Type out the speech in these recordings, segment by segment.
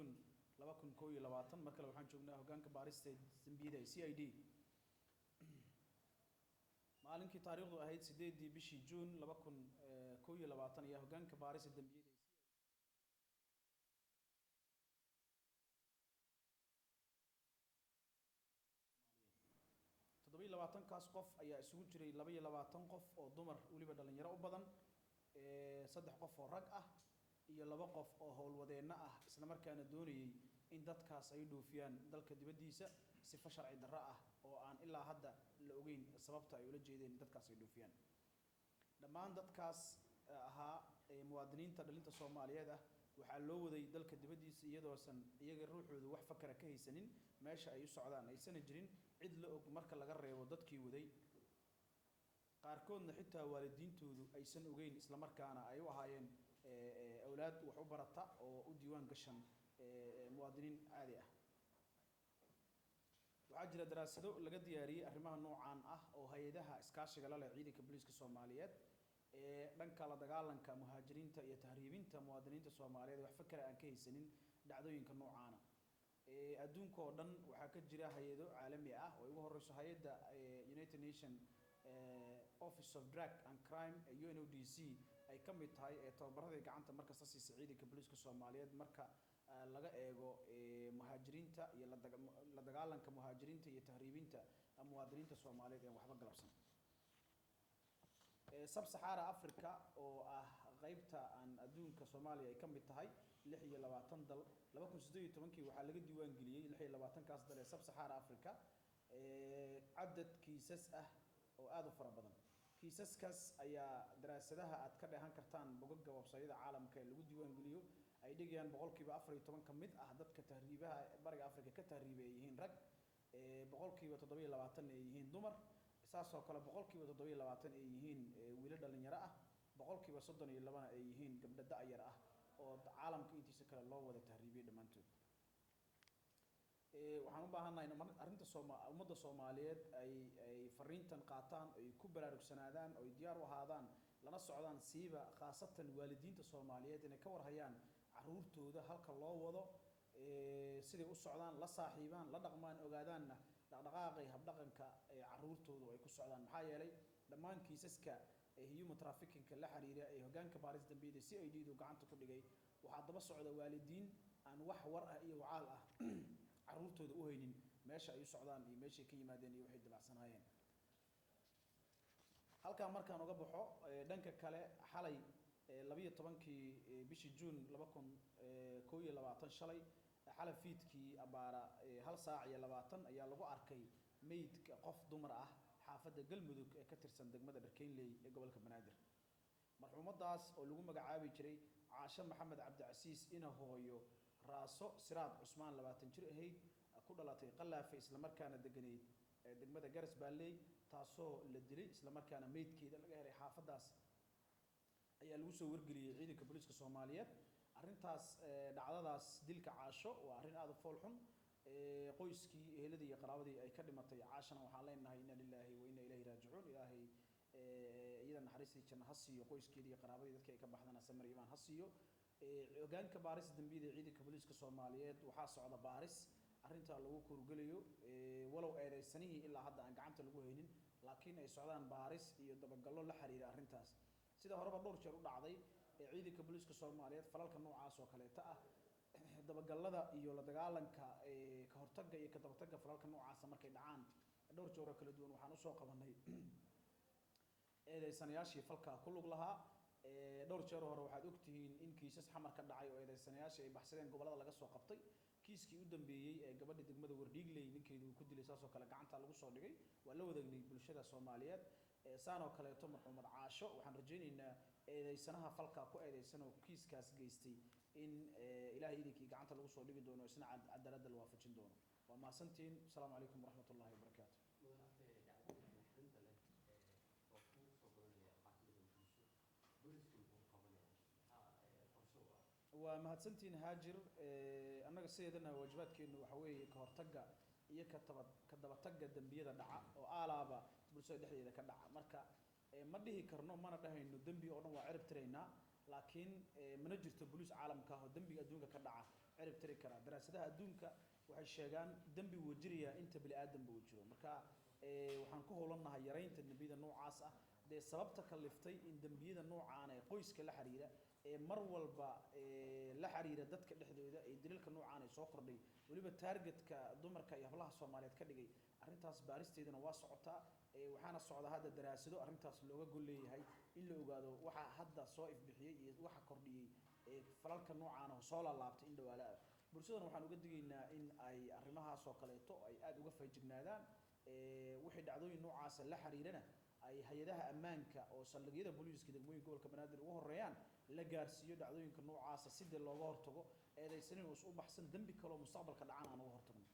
June 2021 markale waxaan joognaa hoggaanka baarista dambiyada CID maalinkii taariikhdu ahayd 8 bishii June 2021 ayaa hoggaanka baarista dambiyada toddoba iyo labaatankaas qof ayaa isugu jiray 22 qof oo dumar waliba dhalinyaro u badan saddex qof oo rag ah iyo laba qof oo howlwadeenno ah isla markaana doonayay in dadkaas ay dhoofiyaan dalka dibadiisa sifa sharci darro ah oo aan ilaa hadda la ogeyn sababta ay ula jeedeen dadkaas ay dhoofiyaan dhammaan dadkaas ahaa muwaadiniinta dhalinta Soomaaliyeed ah waxaa loo waday dalka dibadiisa iyadoosan iyaga ruuxooda wax fakara ka haysanin meesha ay u socdaan aysan jirin cid la og marka laga reebo dadkii waday qaarkoodna xitaa waalidiintoodu aysan ogeyn isla markaana ay u ahaayeen awlaad wax u barata oo u diiwaan gashan muwaadiniin caadi ah waxaa jira daraasado laga diyaariyay arrimaha noocan ah oo hay'adaha iskaashiga la leh ciidanka booliska Soomaaliyeed dhanka la dagaalanka muhaajiriinta iyo tahriibinta muwaadiniinta Soomaaliyeed wax fakar aan ka haysanin dhacdooyinka noocan ah adduunka oo dhan waxaa ka jira hay'ado caalami ah oo ugu horeyso hay'adda United Nations Office of Drug and Crime UNODC ay ka mid tahay tababarada gacanta marka siisa ciidanka booliska Soomaaliyeed marka laga eego muhaajiriinta iyo la dagaalanka muhaajiriinta iyo tahriibinta muwaadiniinta Soomaaliyeed ee waxba galabsan Sub-Sahara Africa oo ah qaybta aan adduunka Soomaaliya ay ka mid tahay 26 dal 2018 waxaa laga diiwaan geliyay 26 kaas dal ee Sub-Sahara Africa cadad kiisas ah oo aad u fara badan kiisaskaas ayaa daraasadaha aad ka dheehan kartaan bogagga website-yada caalamka ee lagu diiwaan geliyo ay dhigayaan 14% ka mid ah dadka tahriibaha bariga Afrika ka tahriibay yihiin rag 7% ay yihiin dumar saasoo kale 7% ay yihiin wiilal dhalinyaro ah 32% ay yihiin gabdho da'yar ah oo caalamka intiisa kale loo wada tahriibay dhamaantood waxaan u baahanahay in arrinta ummadda Soomaaliyeed ay fariintan qaataan ay ku baraarugsanaadaan oo diyaar u ahaadaan lana socdaan siiba khaasatan waalidiinta Soomaaliyeed inay ka warhayaan caruurtooda halka loo wado sidii u socdaan la saaxiibaan la dhaqmaan ogaadaanna dhaqdhaqaaqay habdhaqanka caruurtoodu ay ku socdaan maxaa yeelay dhammaan kiisaska human trafficking la xiriira ee hoggaanka baarista dambiyada CID-du gacanta ku dhigay waxaa daba socda waalidiin aan wax war ah iyo wacaal ah caruurtooda u haynin meesha ay u socdaan iyo meesha ay ka yimaadeen iyo waxay dabacsanaayeen halka markaan uga baxo dhanka kale xalay 12kii bishii June 2021 shalay xalay fiidkii abaara 1:20 ayaa lagu arkay meydka qof dumar ah xaafadda Galmudug ee ka tirsan degmada Dharkeynley ee gobolka Banaadir marxuumadaas oo lagu magacaabi jiray Caasha Maxamed Cabdicasiis ina hooyo raaso Siraad Cusmaan 20 jir ahayd ku dhalatay Qalaafe isla markaana deganeyd degmada Garas Baalley taasoo la dilay isla markaana meydkeeda laga helay xaafadaas ayaa lagu soo wargeliyay ciidanka booliska Soomaaliyeed arrintaas dhacdadaas dilka Caasho waa arrin aad u fool xun qoyskii eheladii iyo qaraabadii ay ka dhimatay Caashana waxaan leenahay inna lillahi wa inna ilayhi raaji'uun ilaahay iyada naxariistii janno ha siiyo qoyskeedii iyo qaraabadii dadkii ay ka baxdana samir iimaan ha siiyo hoggaanka baarista dambiyada ciidanka booliska Soomaaliyeed waxaa socda baaris arrinta lagu korgalayo walow eedeysanihii ilaa hadda aan gacanta lagu haynin laakiin ay socdaan baaris iyo dabagallo la xiriira arrintaas sida horeba dhowr jeer u dhacday ciidanka booliska Soomaaliyeed falalka noocaas oo kaleeta ah dabagallada iyo la dagaalanka ka hortagga iyo ka dabatagga falalka noocaas markay dhacaan dhowr jeer oo kala duwan waxaan u soo qabanay eedeysanayaashii falka ku lug lahaa dhowr jeer hore waxaad ogtihiin in kiisas xamar ka dhacay oo eedeysanayaashii ay baxsadeen gobolada laga soo qabtay kiiskii u dambeeyay ee gabadha degmada Wardhiigley ninkeedu uu ku dilay saasoo kale gacanta lagu soo dhigay waa la wadagnay bulshada Soomaaliyeed saan oo kale marxuumad Caasho waxaan rajaynaynaa eedeysanaha falka ku eedeysan oo kiiskaas geystay in ilaahay idinkii gacanta lagu soo dhigi doono isna cadaalad la waafajin doono waa maasantiin assalaamu calaykum waraxmatullaahi wabarakaatuh waa mahadsantiin Haajir annaga sideedana waajibaadkeenu waxa weeye ka hortagga iyo ka dabatagga dambiyada dhaca oo aalaaba bulshada dhexdeeda ka dhaca marka ma dhihi karno mana dhahayno dambi oo dhan waa cirib tiraynaa laakiin mana jirto booliis caalamka oo dambiga adduunka ka dhaca cirib tiri karaa daraasadaha adduunka waxay sheegaan dembi wuu jirayaa inta bini aadanba uu jiro marka waxaan ku howlanahay yaraynta dembiyada noocaas ah dee sababta kaliftay in dembiyada noocaan ee qoyska la xiriira mar walba la xiriira dadka dhexdooda ee dilalka noocaan ay soo kordhay waliba targetka dumarka iyo hablaha Soomaaliyeed ka dhigay arrintaas baaristeedana waa socotaa waxaana socda hadda daraasado arrintaas looga gol leeyahay in la ogaado waxa hadda soo ifbixiyay iyo waxa kordhiyay falalka noocaan oo soo laabtay in dhawaala bulshadana waxaan uga digaynaa in ay arrimahaas oo kaleeto ay aad uga feejignaadaan wixii dhacdooyin noocaas la xiriirana ay hay'adaha ammaanka oo saldhigyada booliiska degmooyinka gobolka Banaadir ugu horeeyaan la gaarsiiyo dhacdooyinka noocaas sidii looga hortago eedaysanin oo u baxsan dambi kale oo mustaqbalka dhacan aan uga hortagno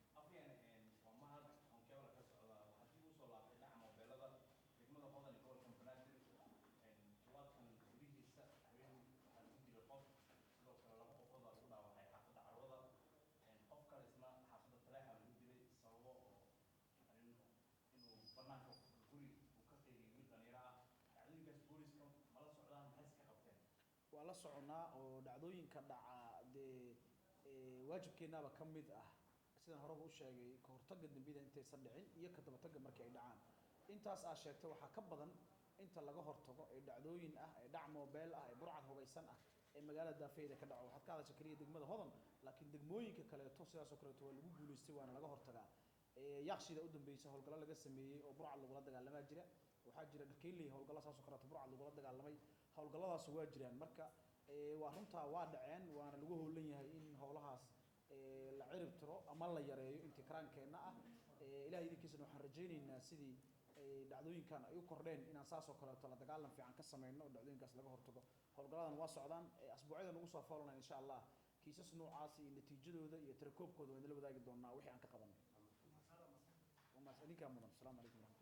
waa la soconaa oo dhacdooyinka dhaca waajibkeenaba ka mid ah sidaan hore u sheegay ka hortagga dambiyada intaysan dhicin iyo ka daba tagga markii ay dhacaan intaas aa sheegtay waxaa ka badan inta laga hortago ee dhacdooyin ah ee dhac mobile ah ee burcad hubeysan ah ee magaalada daafeeda ka dhaco waxaad ka hadashay kaliya degmada Hodan laakiin degmooyinka kaleeto sidaas oo kaleeto waa lagu guuleystay waana laga hortagaa yaqshida u dambeysay howlgalo laga sameeyay oo burcad lagula dagaalamaa jira waxaa jira dharkeyley howlgalo saas oo kaleeto burcad lagula dagaalamay howlgalladaas waa jiraan marka waa runtaa waa dhaceen waana lagu howlan yahay in howlahaas la cirib tiro ama la yareeyo intii karaankeenna ah ilaahay idinkiisana waxaan rajaynaynaa sidii dhacdooyinkan ay u kordheen inaan saas oo kaleeto la dagaalan fiican ka sameeyno oo dhacdooyinkaas laga hortago howlgalladan waa socdaan asbuucyada nagu soo foolanay insha Allah kiisas noocaas iyo natiijadooda iyo tirakoobkooda waan la wadaagi doonaa wixii aan ka qabanay. Wama idinka mudan. Assalaamu calaykum.